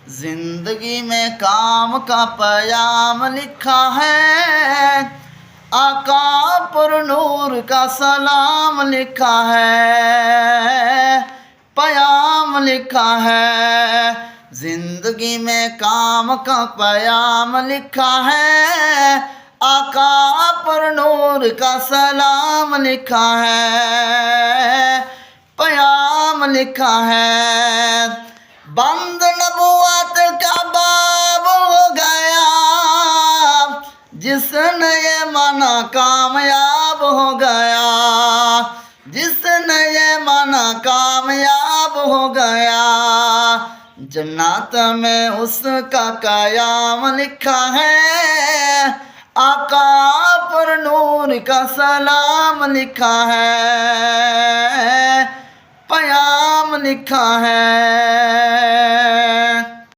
زندگی میں کام کا پیام لکھا ہے، آقا پر نور کا سلام لکھا ہے، پیام لکھا ہے۔ زندگی میں کام کا پیام لکھا ہے، آقا پر نور کا سلام لکھا ہے، پیام لکھا ہے۔ بند نبوت کا باب ہو گیا، جس نے یہ مانا کامیاب ہو گیا، جس نے یہ مانا کامیاب ہو گیا۔ جنات میں اس کا قیام لکھا ہے، آقا پر نور کا سلام لکھا ہے، پیام لکھا ہے۔